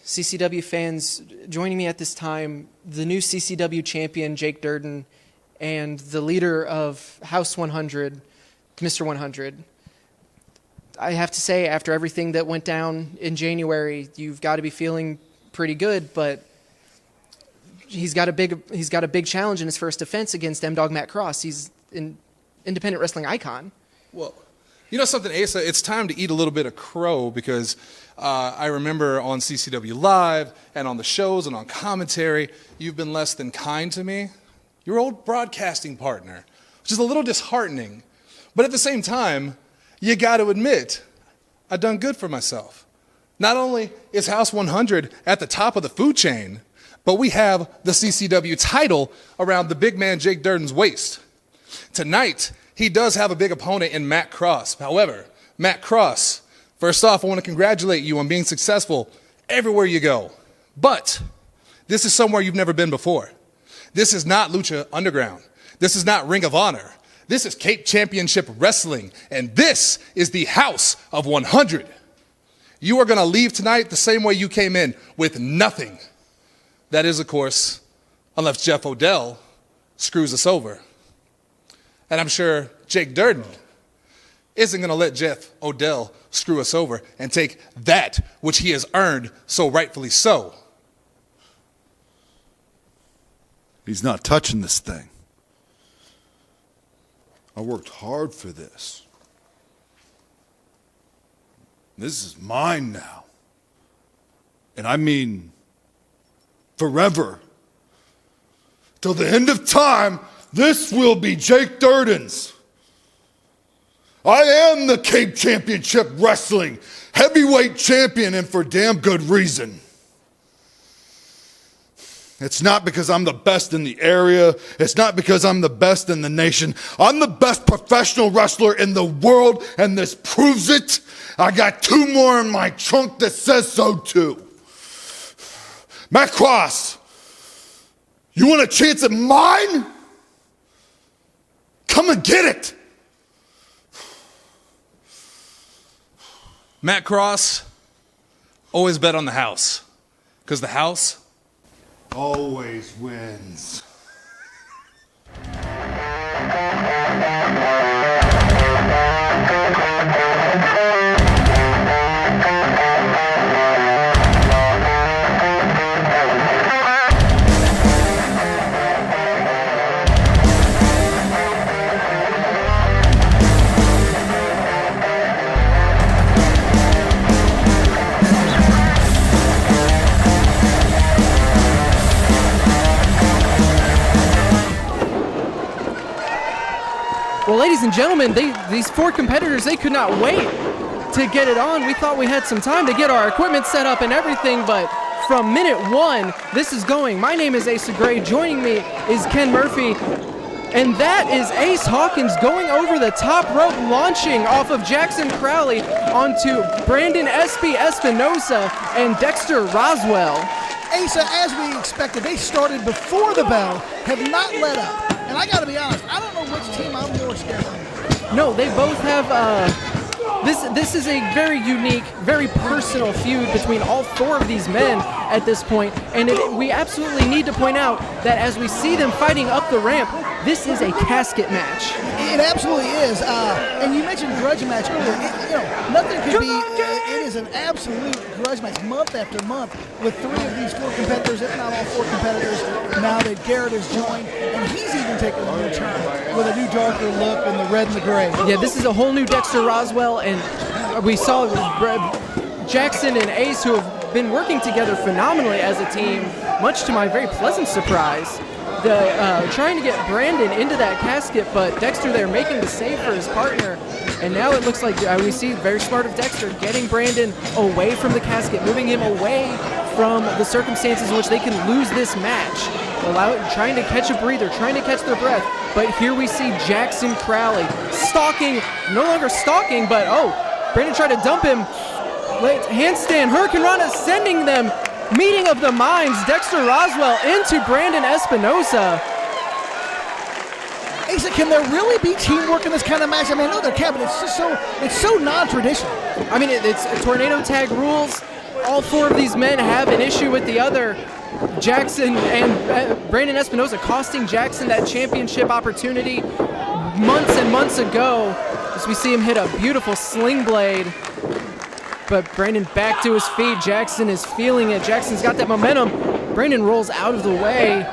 CCW fans, joining me at this time, the new CCW champion, Jake Dirden, and the leader of House 100, Mr. 100. I have to say, after everything that went down in January, you've got to be feeling pretty good, but he's got a big challenge in his first defense against M-Dog Matt Cross. He's an independent wrestling icon. Well, you know something, Asa? It's time to eat a little bit of crow because I remember on CCW Live and on the shows and on commentary, you've been less than kind to me. Your old broadcasting partner, which is a little disheartening. But at the same time, you got to admit, I've done good for myself. Not only is House 100 at the top of the food chain, but we have the CCW title around the big man Jake Dirden's waist. Tonight, he does have a big opponent in Matt Cross. However, Matt Cross, first off, I want to congratulate you on being successful everywhere you go. But this is somewhere you've never been before. This is not Lucha Underground. This is not Ring of Honor. This is Cape Championship Wrestling, and this is the House of 100. You are going to leave tonight the same way you came in, with nothing. That is, of course, unless Jeff Odell screws us over. And I'm sure Jake Dirden isn't going to let Jeff Odell screw us over and take that which he has earned so rightfully so. He's not touching this thing. I worked hard for this. This is mine now. And I mean forever. Till the end of time, this will be Jake Dirden's. I am the Cape Championship Wrestling heavyweight champion, and for damn good reason. It's not because I'm the best in the area. It's not because I'm the best in the nation. I'm the best professional wrestler in the world, and this proves it. I got 2 more in my trunk that says so too. Matt Cross, you want a chance at mine? Come and get it. Matt Cross, always bet on the house, because the house always wins. Well, ladies and gentlemen, these 4 competitors, they could not wait to get it on. We thought we had some time to get our equipment set up and everything, but from minute 1, this is going. My name is Asa Gray. Joining me is Ken Murphy, and that is Ace Hawkins going over the top rope, launching off of Jacksyn Crowley onto Brandon Espinosa and Dexter Roswell. Asa, as we expected, they started before the bell, have not let up. And I got to be honest, I don't know which team I'm more scared of. No, they both have, this is a very unique, very personal feud between all 4 of these men at this point. And we absolutely need to point out that as we see them fighting up the ramp, this is a casket match. It absolutely is. And you mentioned grudge match earlier. Nothing could be, it is an absolute grudge match month after month with 3 of these 4 competitors, if not all 4 competitors, now that Garrett has joined. And he's even taken a new turn with a new darker look in the red and the gray. Yeah, this is a whole new Dexter Roswell, and we saw Jacksyn and Ace, who have been working together phenomenally as a team, much to my very pleasant surprise. Trying to get Brandon into that casket, but Dexter there making the save for his partner. And now it looks like we see very smart of Dexter getting Brandon away from the casket, moving him away from the circumstances in which they can lose this match. Trying to catch a breather, trying to catch their breath. But here we see Jacksyn Crowley stalking, no longer stalking, but Brandon tried to dump him. Handstand, Hurricane Rana sending them. Meeting of the minds, Dexter Roswell into Brandon Espinosa. Asa, can there really be teamwork in this kind of match? I mean, I know there can, but it's so non-traditional. I mean, it's tornado tag rules. all four of these men have an issue with the other. Jacksyn and Brandon Espinosa costing Jacksyn that championship opportunity months and months ago, as we see him hit a beautiful sling blade. But Brandon back to his feet. Jacksyn is feeling it. Jackson's got that momentum. Brandon rolls out of the way.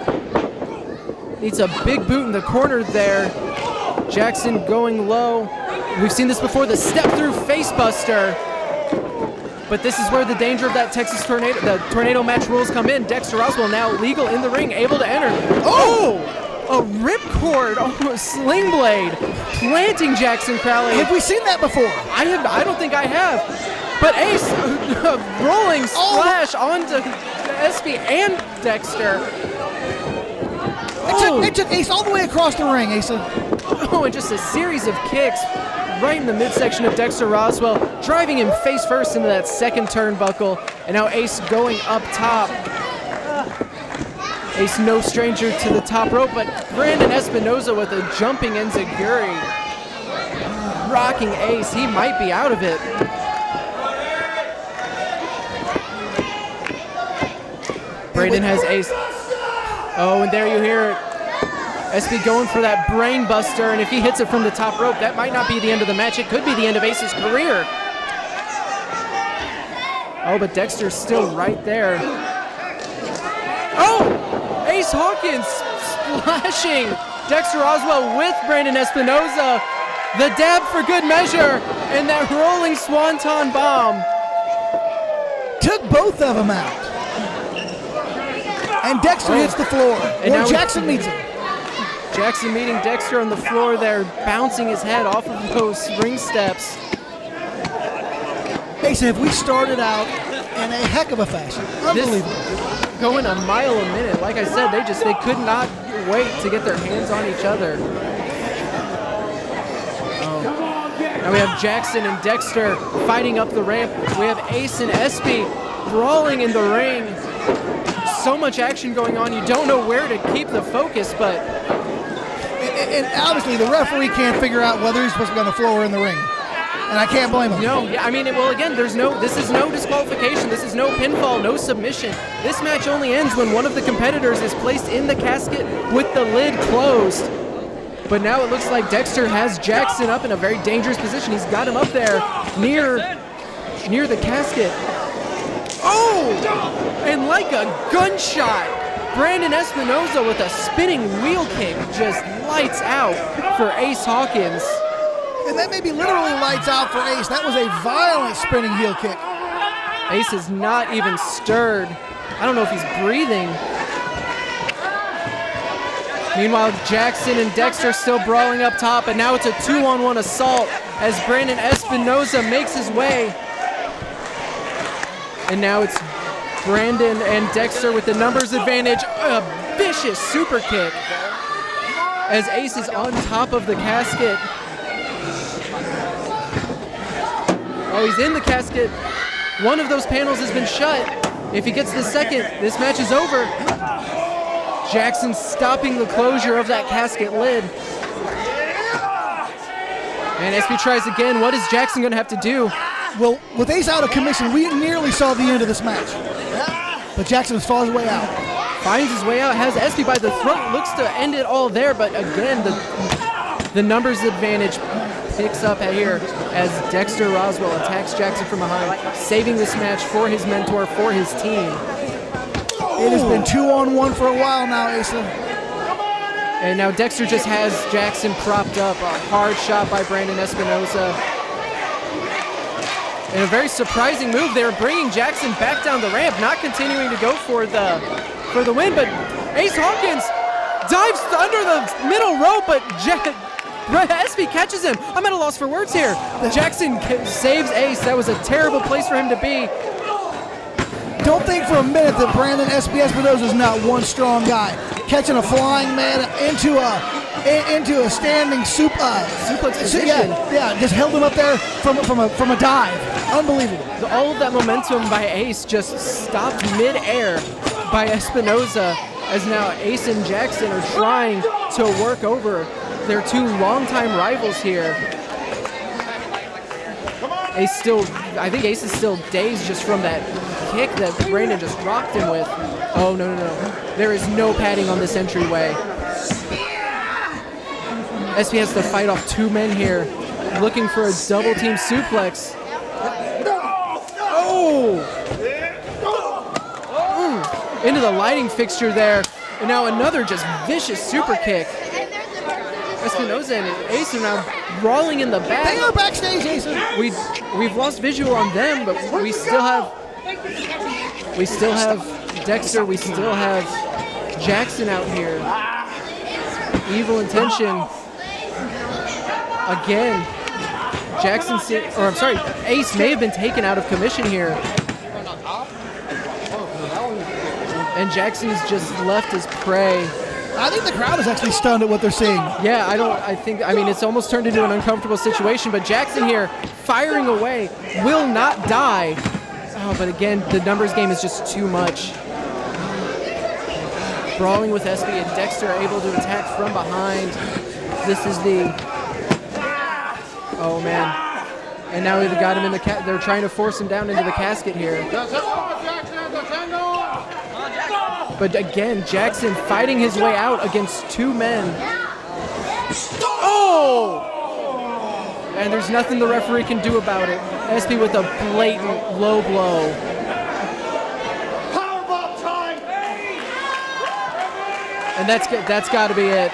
Needs a big boot in the corner there. Jacksyn going low. We've seen this before, the step through face buster. But this is where the danger of that Texas Tornado, the Tornado match rules come in. Dexter Roswell now legal in the ring, able to enter. Oh! A ripcord, sling blade, planting Jacksyn Crowley. Have we seen that before? I don't think I have. But Ace, rolling splash onto Espy and Dexter. It took Ace all the way across the ring, Asa. Oh, and just a series of kicks right in the midsection of Dexter Roswell, driving him face first into that second turnbuckle. And now Ace going up top. Ace no stranger to the top rope, but Brandon Espinosa with a jumping enziguri. Rocking Ace, he might be out of it. Brandon has Ace. Oh, and there you hear it. Espy going for that brain buster, and if he hits it from the top rope, that might not be the end of the match. It could be the end of Ace's career. Oh, but Dexter's still right there. Oh! Ace Hawkins splashing Dexter Roswell with Brandon Espinosa. The dab for good measure, and that rolling swanton bomb. Took both of them out. And Dexter hits the floor. And now Jacksyn meets him. Jacksyn meeting Dexter on the floor there, bouncing his head off of those ring steps. Hey, so have we started out in a heck of a fashion? Unbelievable. Going a mile a minute. Like I said, they could not wait to get their hands on each other. Now we have Jacksyn and Dexter fighting up the ramp. We have Ace and Espy brawling in the ring. So much action going on, you don't know where to keep the focus, but... And obviously the referee can't figure out whether he's supposed to be on the floor or in the ring. And I can't blame him. No, yeah, I mean, well, again, this is no disqualification. This is no pinfall, no submission. This match only ends when one of the competitors is placed in the casket with the lid closed. But now it looks like Dexter has Jacksyn up in a very dangerous position. He's got him up there near the casket. Oh! And like a gunshot, Brandon Espinosa with a spinning wheel kick just lights out for Ace Hawkins. And that maybe literally lights out for Ace. That was a violent spinning heel kick. Ace is not even stirred. I don't know if he's breathing. Meanwhile, Jacksyn and Dexter still brawling up top, and now it's a 2-on-1 assault as Brandon Espinosa makes his way. And now it's Brandon and Dexter with the numbers advantage. A vicious super kick as Ace is on top of the casket. Oh, he's in the casket. One of those panels has been shut. If he gets the second, this match is over. Jacksyn stopping the closure of that casket lid. And Espy tries again. What is Jacksyn going to have to do? Well, with Ace out of commission, we nearly saw the end of this match. But Jacksyn falls his way out. Finds his way out, has Espy by the throat, looks to end it all there, but again, the numbers advantage picks up here as Dexter Roswell attacks Jacksyn from behind, saving this match for his mentor, for his team. It has been 2-on-1 for a while now, Asa. And now Dexter just has Jacksyn propped up. A hard shot by Brandon Espinosa. And a very surprising move. They were bringing Jacksyn back down the ramp, not continuing to go for the win, but Ace Hawkins dives under the middle rope, but Espy catches him. I'm at a loss for words here. Jacksyn saves Ace. That was a terrible place for him to be. Don't think for a minute that Brandon Espinosa is not one strong guy. Catching a flying man into a standing suplex position. Yeah, just held him up there from a dive. Unbelievable. All of that momentum by Ace just stopped mid-air by Espinosa, as now Ace and Jacksyn are trying to work over their two longtime rivals here. I think Ace is still dazed just from that kick that Brandon just rocked him with. Oh, no. There is no padding on this entryway. SP has to fight off 2 men here, looking for a double team suplex. Oh! Into the lighting fixture there. And now another just vicious super kick. Espinosa and Ace are now brawling in the back. They are backstage, Ace. We've lost visual on them, but we still have Dexter, we still have Jacksyn out here. Evil Intention. Again, Ace may have been taken out of commission here. And Jackson's just left as prey. I think the crowd is actually stunned at what they're seeing. Yeah, I mean, it's almost turned into an uncomfortable situation, but Jacksyn here, firing away, will not die. Oh, but again, the numbers game is just too much. Brawling with SB and Dexter are able to attack from behind. This is the... Oh, man. And now they've got him in the... They're trying to force him down into the casket here. But again, Jacksyn fighting his way out against 2 men. Oh! And there's nothing the referee can do about it. SP with a blatant low blow. Powerbomb time! And that's got to be it.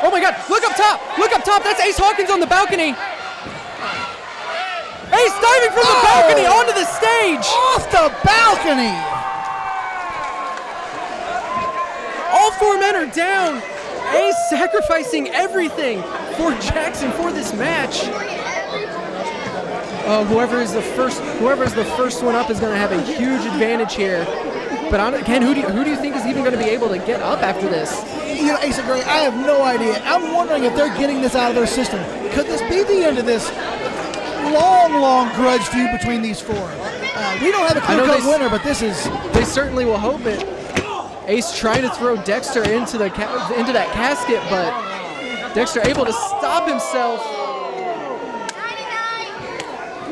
Oh my God! Look up top! Look up top! That's Ace Hawkins on the balcony. Ace diving from the balcony onto the stage! Off the balcony! All 4 men are down. Ace sacrificing everything for Jacksyn for this match. Whoever is the first one up is going to have a huge advantage here. But again, who do you think is even going to be able to get up after this? You know, Ace of Gray, I have no idea. I'm wondering if they're getting this out of their system. Could this be the end of this long grudge feud between these 4? We don't have a clear-cut winner, but this is... They certainly will hope it. Ace trying to throw Dexter into that casket, but Dexter able to stop himself.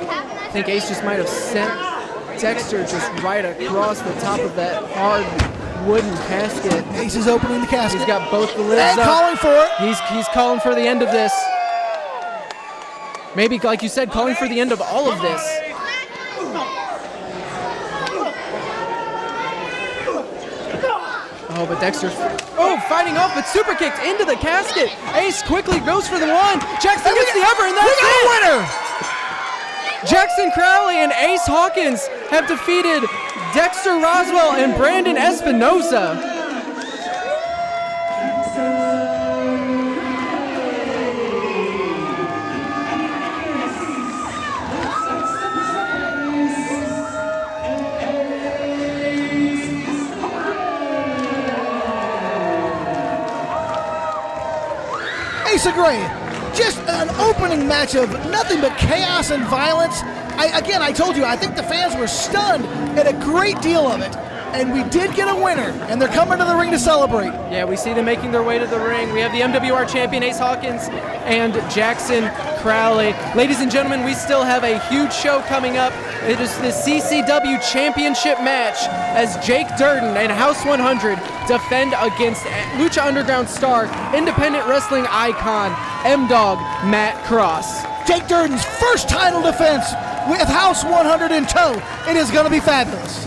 I think Ace just might have sent Dexter just right across the top of that hard wooden casket. Ace is opening the casket. He's got both the lids and up. Calling for it. He's calling for the end of this. Maybe, like you said, calling for the end of all of this. Oh, but Dexter, fighting off, but super kicked into the casket. Ace quickly goes for the 1. Jacksyn gets the upper, and that's it. Winner. Jacksyn Crowley and Ace Hawkins have defeated Dexter Roswell and Brandon Espinosa. Ace of Gray, just an opening match of nothing but chaos and violence. I told you, I think the fans were stunned at a great deal of it. And we did get a winner, and they're coming to the ring to celebrate. Yeah, we see them making their way to the ring. We have the MWR champion, Ace Hawkins, and Jacksyn Crowley. Ladies and gentlemen, we still have a huge show coming up. It is the CCW Championship match as Jake Dirden and House 100 defend against Lucha Underground star, independent wrestling icon, M-Dog Matt Cross. Jake Durden's first title defense with House 100 in tow. It is going to be fabulous.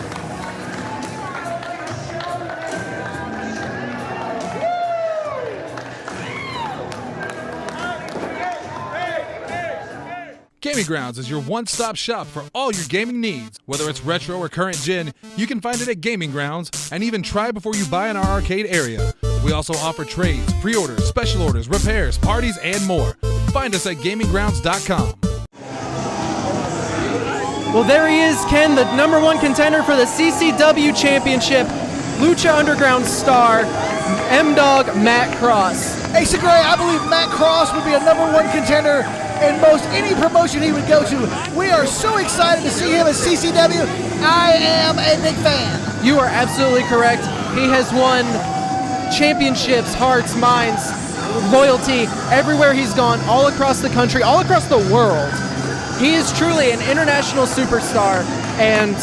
Gaming Grounds is your one-stop shop for all your gaming needs. Whether it's retro or current gen, you can find it at Gaming Grounds and even try before you buy in our arcade area. We also offer trades, pre-orders, special orders, repairs, parties, and more. Find us at gaminggrounds.com. Well, there he is, Ken, the number 1 contender for the CCW Championship, Lucha Underground star, M-Dog Matt Cross. Ace of Gray, I believe Matt Cross would be a number 1 contender in most any promotion he would go to. We are so excited to see him at CCW. I am a big fan. You are absolutely correct. He has won championships, hearts, minds, loyalty, everywhere he's gone, all across the country, all across the world. He is truly an international superstar, and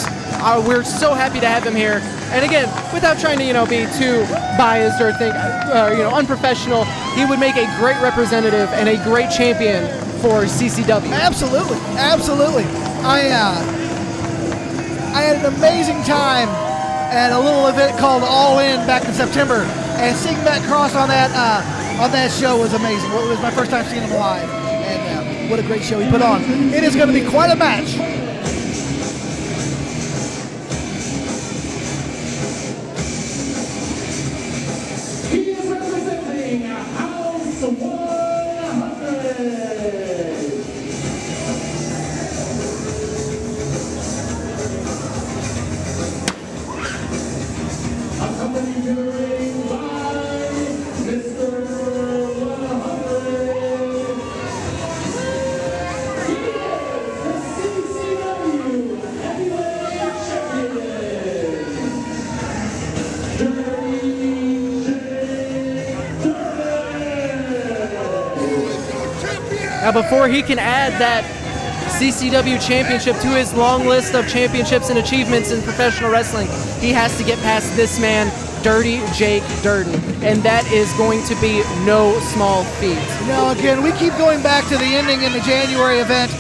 we're so happy to have him here. And again, without trying to, be too biased or think, unprofessional, he would make a great representative and a great champion for CCW. Absolutely, absolutely. I had an amazing time at a little event called All In back in September, and seeing Matt Cross on that show was amazing. It was my first time seeing him live, and what a great show he put on. It is going to be quite a match. Now, before he can add that CCW championship to his long list of championships and achievements in professional wrestling, he has to get past this man, Dirty Jake Dirden, and that is going to be no small feat. Again, we keep going back to the ending in the January event.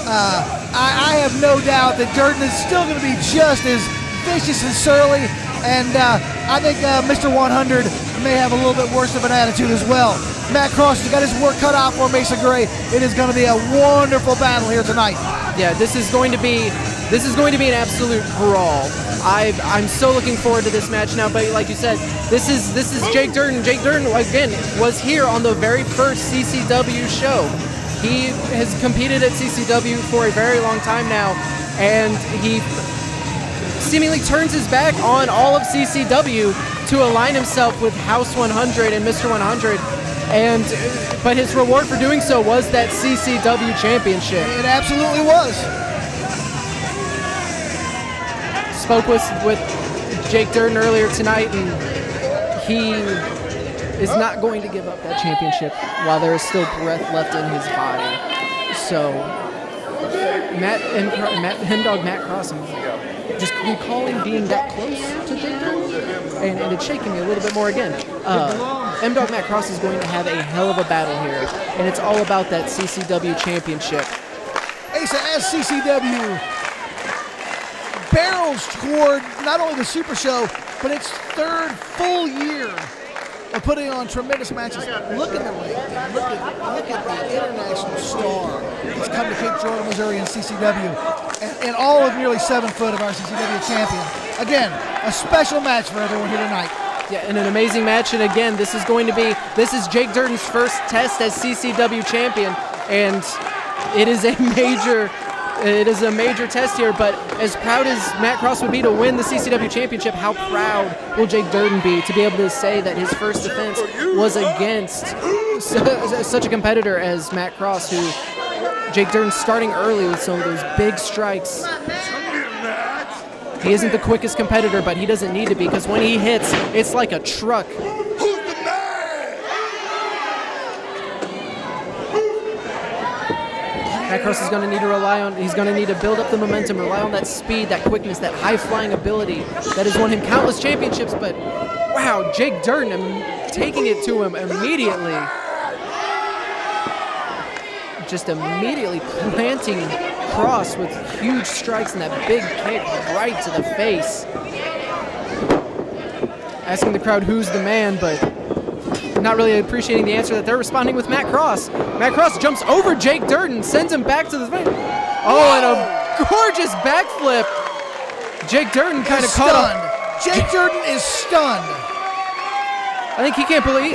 I have no doubt that Dirden is still going to be just as vicious and surly, and I think Mr. 100 may have a little bit worse of an attitude as well. Matt Cross has got his work cut out for Mesa Gray. It is going to be a wonderful battle here tonight. Yeah, this is going to be an absolute brawl. I'm so looking forward to this match now. But like you said, this is Jake Dirden. Jake Dirden again was here on the very first CCW show. He has competed at CCW for a very long time now, and he seemingly turns his back on all of CCW to align himself with House 100 and Mr. 100. But his reward for doing so was that CCW championship. It absolutely was. Spoke with Jake Dirden earlier tonight, and he is not going to give up that championship while there is still breath left in his body. So, Matt Cross, just recalling being that close to Jake Dirden, and it's shaking me a little bit more again. M-Dog Matt Cross is going to have a hell of a battle here, and it's all about that CCW championship. Asa, as CCW barrels toward not only the Super Show, but its third full year of putting on tremendous matches. Look at the ring. Look at the international star that's come to Cape Girardeau, Missouri in CCW, and all of nearly 7 foot of our CCW champion. Again, a special match for everyone here tonight. Yeah, and an amazing match. And again, this is Jake Dirden's first test as CCW champion, and it is a major test here. But as proud as Matt Cross would be to win the CCW championship, how proud will Jake Dirden be to be able to say that his first defense was against such a competitor as Matt Cross, who Jake Dirden starting early with some of those big strikes. He isn't the quickest competitor, but he doesn't need to be, because when he hits, it's like a truck. Matt Cross is going to need to he's going to need to build up the momentum, rely on that speed, that quickness, that high-flying ability that has won him countless championships. But wow, Jake Dirden taking it to him immediately. Just immediately planting Cross with huge strikes and that big kick right to the face. Asking the crowd who's the man, but not really appreciating the answer that they're responding with Matt Cross. Matt Cross jumps over Jake Dirden, sends him back to the face. Oh, and a gorgeous backflip. Jake Dirden kind of caught up. Jake Dirden is stunned. I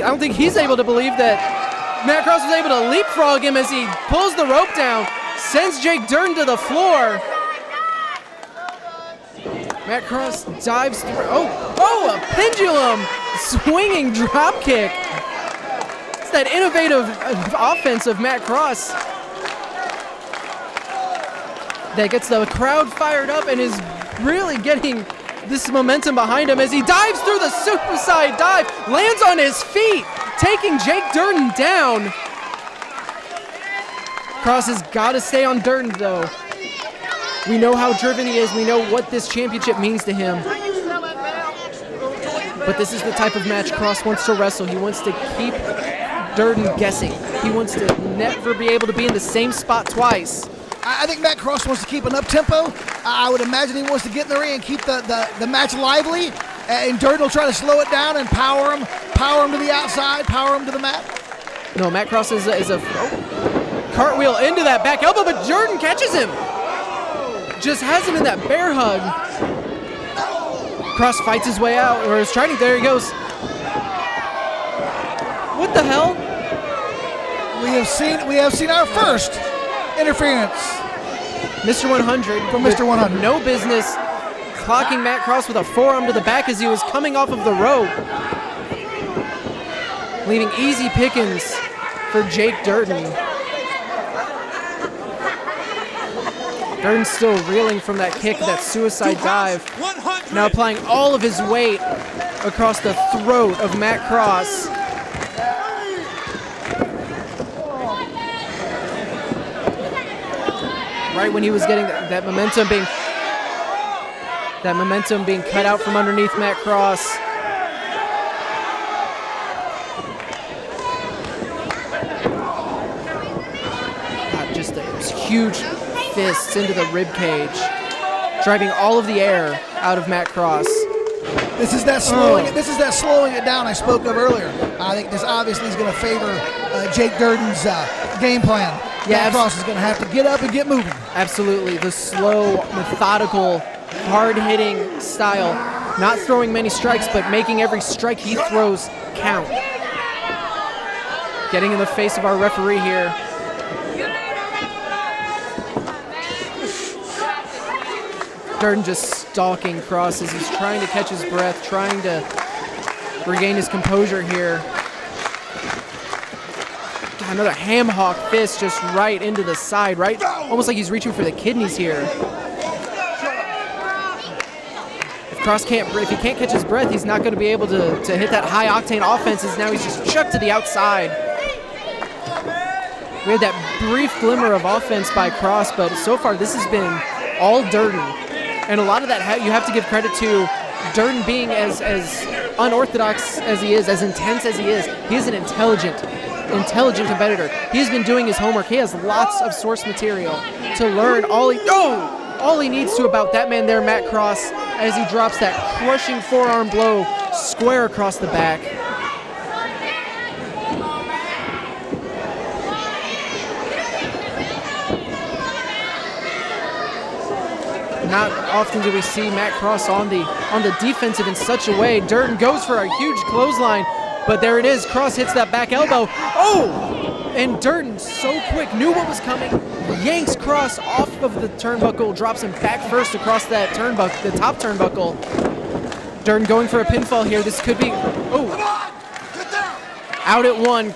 don't think he's able to believe that Matt Cross was able to leapfrog him as he pulls the rope down, sends Jake Dirden to the floor. Matt Cross dives through. Oh, a pendulum swinging drop kick. It's that innovative offense of Matt Cross that gets the crowd fired up and is really getting this momentum behind him as he dives through the suicide dive, lands on his feet, taking Jake Dirden down. Cross has got to stay on Dirden, though. We know how driven he is. We know what this championship means to him. But this is the type of match Cross wants to wrestle. He wants to keep Dirden guessing. He wants to never be able to be in the same spot twice. I think Matt Cross wants to keep an up-tempo. I would imagine he wants to get in the ring and keep the match lively. And Dirden will try to slow it down and power him to the outside, power him to the mat. No, Matt Cross is a cartwheel into that back elbow, but Dirden catches him. Just has him in that bear hug. Cross fights his way out, or is trying to. There he goes. What the hell? We have seen our first interference. Mr. 100 from Mr. 100. No business clocking Matt Cross with a forearm to the back as he was coming off of the rope, leaving easy pickings for Jake Dirden. Dirden's still reeling from that kick, that suicide dive. Now applying all of his weight across the throat of Matt Cross. Right when he was getting that momentum being cut out from underneath Matt Cross. God, just those huge fists into the rib cage, driving all of the air out of Matt Cross. This is that slowing it down I spoke of earlier. I think this obviously is going to favor Jake Dirden's game plan. Yeah, Matt Cross is going to have to get up and get moving. Absolutely, the slow, methodical, hard-hitting style. Not throwing many strikes, but making every strike he throws count. Getting in the face of our referee here. Dirden just stalking Cross as he's trying to catch his breath, trying to regain his composure here. Another ham hock fist just right into the side, right? Almost like he's reaching for the kidneys here. If he can't catch his breath, he's not going to be able to hit that high octane offense, as now he's just chucked to the outside. We had that brief glimmer of offense by Cross, but so far this has been all Dirden. And a lot of that you have to give credit to Dirden being as unorthodox as he is, as intense as he is. He is an intelligent competitor. He's been doing his homework. He has lots of source material to learn all he needs to about that man there, Matt Cross, as he drops that crushing forearm blow square across the back. Not often do we see Matt Cross on the defensive in such a way. Dirden goes for a huge clothesline, but there it is. Cross hits that back elbow. Oh! And Dirden, so quick, knew what was coming, yanks Cross off of the turnbuckle, drops him back first across that turnbuckle, the top turnbuckle. Dirden going for a pinfall here. This could be, out at one.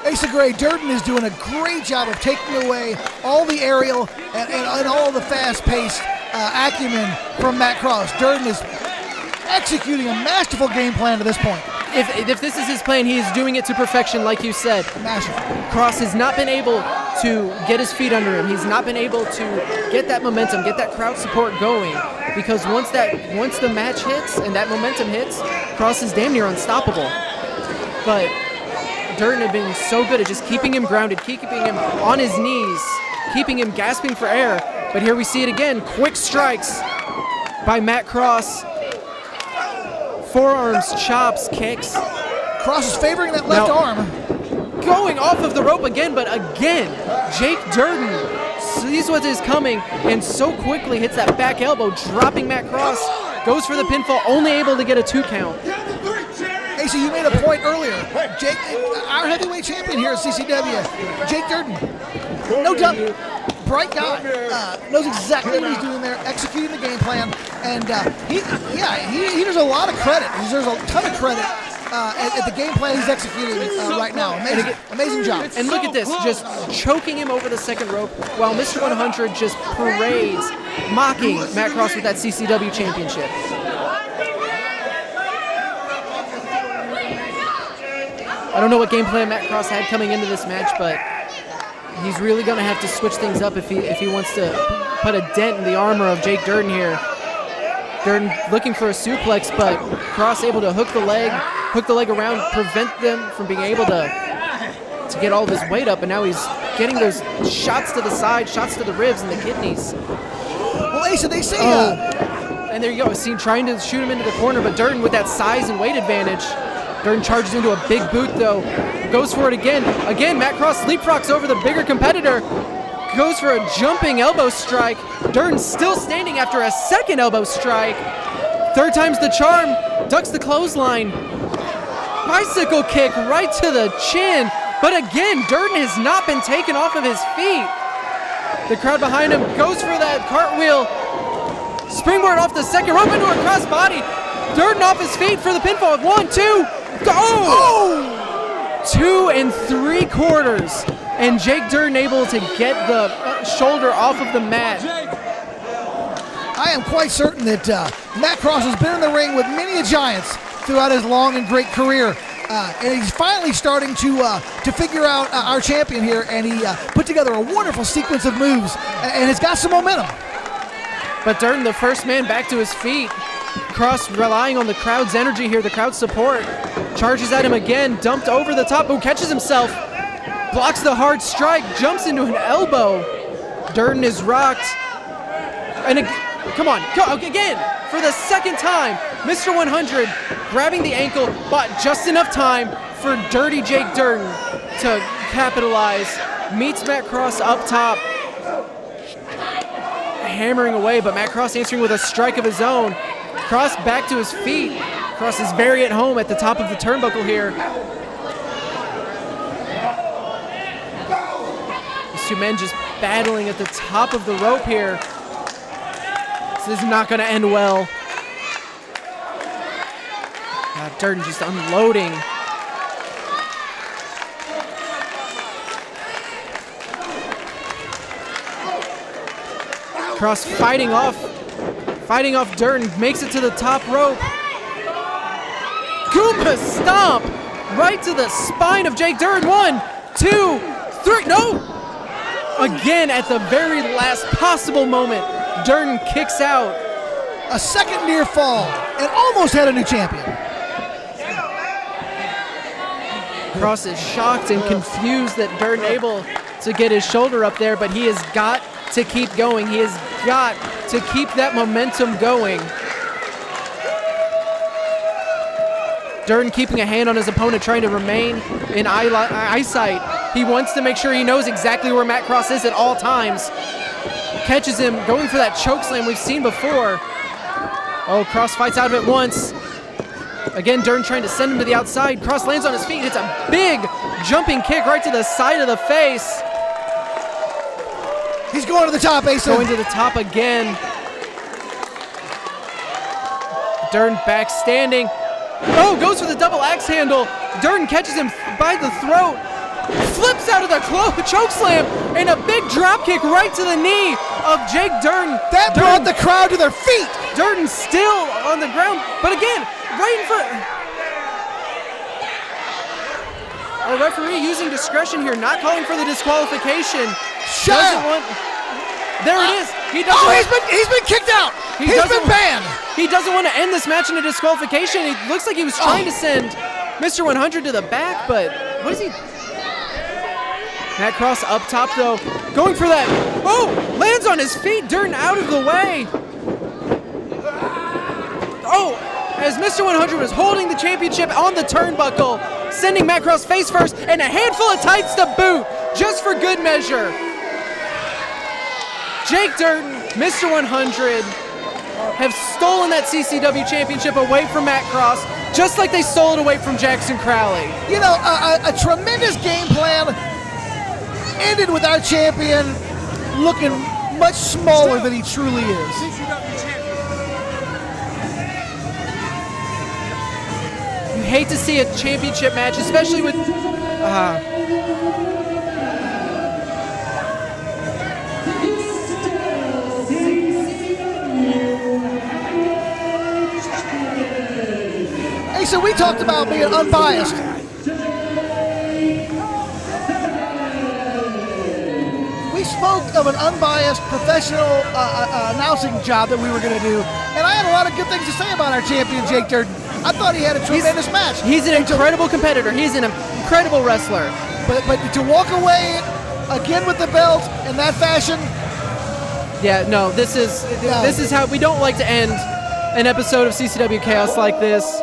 Asa Gray, Dirden is doing a great job of taking away all the aerial and all the fast-paced acumen from Matt Cross. Dirden is executing a masterful game plan to this point. If this is his plan, he is doing it to perfection, like you said. Masterful. Cross has not been able to get his feet under him. He's not been able to get that momentum, get that crowd support going. Because once the match hits and that momentum hits, Cross is damn near unstoppable. But Dirden had been so good at just keeping him grounded, keeping him on his knees, keeping him gasping for air. But here we see it again. Quick strikes by Matt Cross. Forearms, chops, kicks. Cross is favoring that left arm. Going off of the rope again, but again, Jake Dirden sees what is coming and so quickly hits that back elbow, dropping Matt Cross. Goes for the pinfall, only able to get a 2 count. Asa, you made a point earlier. Jake, our heavyweight champion here at CCW, Jake Dirden. No doubt, bright guy, knows exactly what he's doing there, executing the game plan, and he deserves a lot of credit. He deserves a ton of credit at the game plan he's executing right now. Amazing job. And look at this, just choking him over the second rope while Mr. 100 just parades, mocking Matt Cross with that CCW championship. I don't know what game plan Matt Cross had coming into this match, but He's really going to have to switch things up if he wants to put a dent in the armor of Jake Dirden here. Dirden looking for a suplex, but Cross able to hook the leg around, prevent them from being able to get all of his weight up, and now he's getting those shots to the side, shots to the ribs and the kidneys. Well, Asa, they say... And there you go, seen trying to shoot him into the corner, but Dirden with that size and weight advantage. Dirden charges into a big boot, though. Goes for it again. Again, Matt Cross leapfrogs over the bigger competitor. Goes for a jumping elbow strike. Dirden still standing after a second elbow strike. Third time's the charm. Ducks the clothesline. Bicycle kick right to the chin. But again, Dirden has not been taken off of his feet. The crowd behind him goes for that cartwheel. Springboard off the second rope into a crossbody. Dirden off his feet for the pinfall. 1, 2, go! 2 3/4. And Jake Dirden able to get the shoulder off of the mat. I am quite certain that Matt Cross has been in the ring with many giants throughout his long and great career. And he's finally starting to figure out our champion here, and he put together a wonderful sequence of moves, and it's got some momentum. But Dirden, the first man back to his feet. Cross relying on the crowd's energy here, the crowd's support. Charges at him again, dumped over the top, who catches himself. Blocks the hard strike, jumps into an elbow. Dirden is rocked. And come on, go again for the second time. Mr. 100 grabbing the ankle, bought just enough time for Dirty Jake Dirden to capitalize. Meets Matt Cross up top. Hammering away, but Matt Cross answering with a strike of his own. Cross back to his feet. Cross is very at home at the top of the turnbuckle here. These two men just battling at the top of the rope here. This is not going to end well. Dirden just unloading. Cross fighting off Dirden, makes it to the top rope. Goomba stomp right to the spine of Jake Dirden. 1, 2, 3, no! Again, at the very last possible moment, Dirden kicks out. A second near fall, and almost had a new champion. Cross is shocked and confused that Dirden able to get his shoulder up there, but he has got to keep going. He has got to keep that momentum going. Durden keeping a hand on his opponent, trying to remain in eyesight. He wants to make sure he knows exactly where Matt Cross is at all times. Catches him, going for that choke slam we've seen before. Oh, Cross fights out of it once. Again, Durden trying to send him to the outside. Cross lands on his feet, hits a big jumping kick right to the side of the face. He's going to the top, Asa. Going to the top again. Durden back standing. Oh, goes for the double axe handle. Durden catches him by the throat. Flips out of the choke slam. And a big drop kick right to the knee of Jake Dirden. That brought the crowd to their feet. Durden still on the ground. But again, right in front. Our referee using discretion here, not calling for the disqualification. There it is. He doesn't. Oh, he's been kicked out. He's been banned. He doesn't want to end this match in a disqualification. It looks like he was trying to send Mr. 100 to the back, but what is he? Matt Cross up top though, going for that. Oh, lands on his feet. Durden out of the way. Oh, as Mr. 100 was holding the championship on the turnbuckle, sending Matt Cross face first and a handful of tights to boot, just for good measure. Jake Dirden, Mr. 100, have stolen that CCW championship away from Matt Cross, just like they stole it away from Jacksyn Crowley. You know, a tremendous game plan ended with our champion looking much smaller than he truly is. You hate to see a championship match, especially with... Hey, so we talked about being unbiased. of an unbiased professional announcing job that we were going to do, and I had a lot of good things to say about our champion, Jake Dirden. I thought he had a tremendous match. He's an incredible competitor. He's an incredible wrestler. But to walk away again with the belt in that fashion. Yeah, no, this is how we don't like to end an episode of CCW Chaos like this.